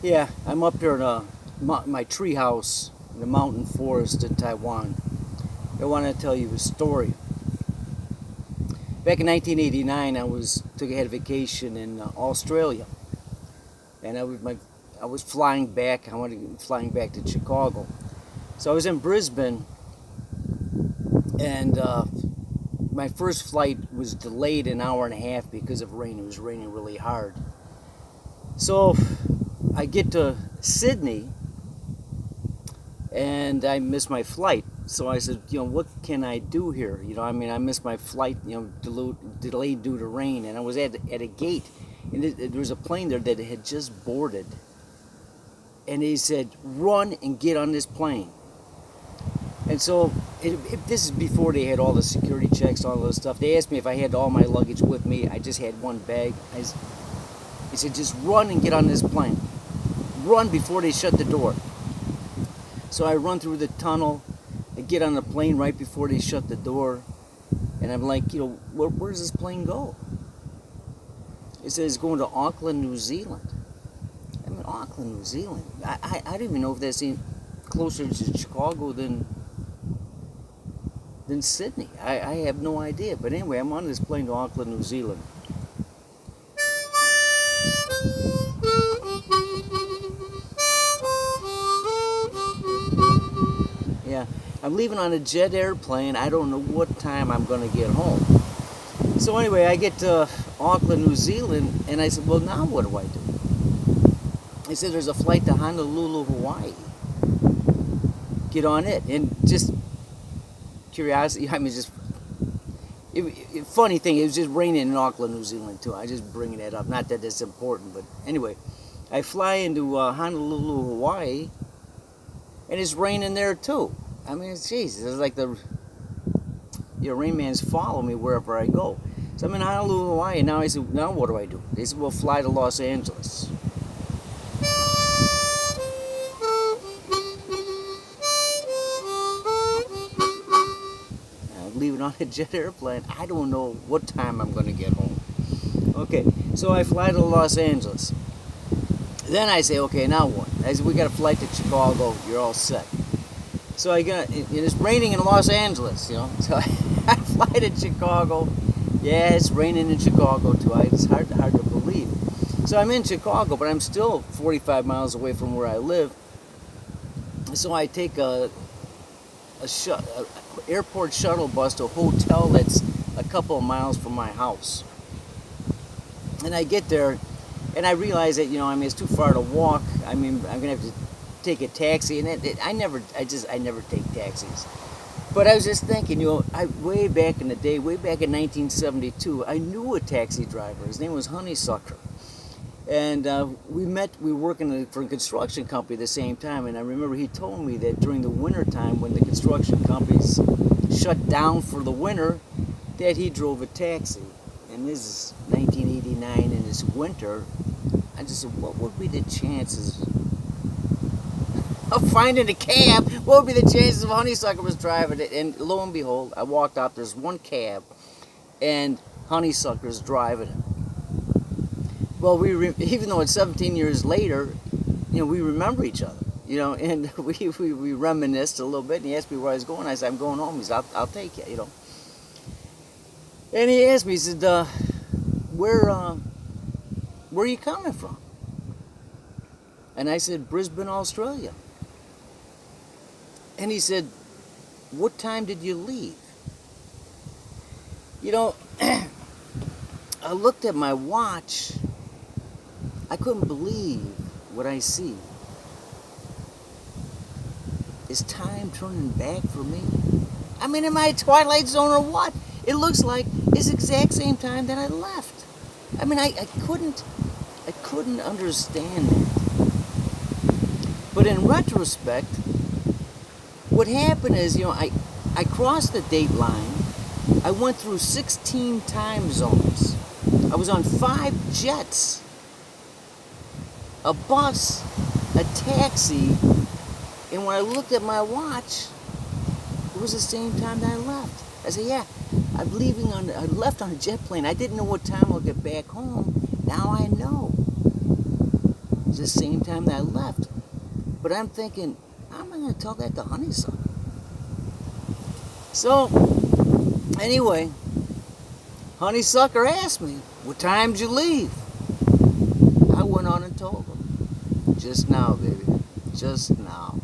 Yeah, I'm up here in my tree house in the mountain forest in Taiwan. I want to tell you a story. Back in 1989, I had a vacation in Australia, and I was flying back. I wanted flying back to Chicago, so I was in Brisbane, and my first flight was delayed an hour and a half because of rain. It was raining really hard. So I get to Sydney and I missed my flight. So I said, what can I do here? I missed my flight, delayed due to rain. And I was at a gate, and there was a plane there that had just boarded. And he said, run and get on this plane. And so this is before they had all the security checks, all this stuff. They asked me if I had all my luggage with me. I just had one bag. He said, just run and get on this plane. Run before they shut the door. So I run through the tunnel. I get on the plane right before they shut the door. And I'm like, where does this plane go? It says it's going to Auckland, New Zealand. I mean, Auckland, New Zealand. I don't even know if that's any closer to Chicago than Sydney. I have no idea. But anyway, I'm on this plane to Auckland, New Zealand. Yeah, I'm leaving on a jet airplane. I don't know what time I'm going to get home. So anyway, I get to Auckland, New Zealand, and I said, well, now what do I do? He said, there's a flight to Honolulu, Hawaii. Get on it. And just curiosity, funny thing, it was just raining in Auckland, New Zealand, too. I just bringing that up. Not that it's important, but anyway. I fly into Honolulu, Hawaii, and it's raining there, too. I mean, it's like the Rain Man's follow me wherever I go. So I'm in Honolulu, Hawaii, and now I said, now what do I do? They said, well, fly to Los Angeles. I'm leaving on a jet airplane. I don't know what time I'm going to get home. Okay, so I fly to Los Angeles. Then I say, okay, now what? I said, we got a flight to Chicago. You're all set. So it's raining in Los Angeles, So I fly to Chicago. Yeah, it's raining in Chicago too. It's hard to believe. So I'm in Chicago, but I'm still 45 miles away from where I live. So I take a airport shuttle bus to a hotel that's a couple of miles from my house. And I get there, and I realize that it's too far to walk. I'm gonna have to take a taxi, and I never take taxis. But I was just thinking, way back in the day, way back in 1972, I knew a taxi driver. His name was Honeysucker. And we were working for a construction company at the same time, and I remember he told me that during the winter time, when the construction companies shut down for the winter, that he drove a taxi. And this is 1989 in this winter. I just said, what would be the chances of finding a cab? What would be the chances if Honeysucker was driving it? And lo and behold, I walked out, there's one cab, and Honeysucker's driving it. Well, even though it's 17 years later, we remember each other, and we reminisced a little bit, and he asked me where I was going. I said, I'm going home. He said, I'll take you, And he asked me, he said, where are you coming from? And I said, Brisbane, Australia. And he said, what time did you leave? I looked at my watch. I couldn't believe what I see. Is time turning back for me? I mean, am I a Twilight Zone or what? It looks like it's the exact same time that I left. I mean, I couldn't understand that. But in retrospect, what happened is, I crossed the date line. I went through 16 time zones. I was on 5 jets, a bus, a taxi, and when I looked at my watch, it was the same time that I left. I said, yeah, I left on a jet plane. I didn't know what time I'll get back home. Now I know. the same time that I left. But I'm thinking, how am I going to tell that to Honeysucker? So, anyway, Honeysucker asked me, what time did you leave? I went on and told him. Just now, baby. Just now.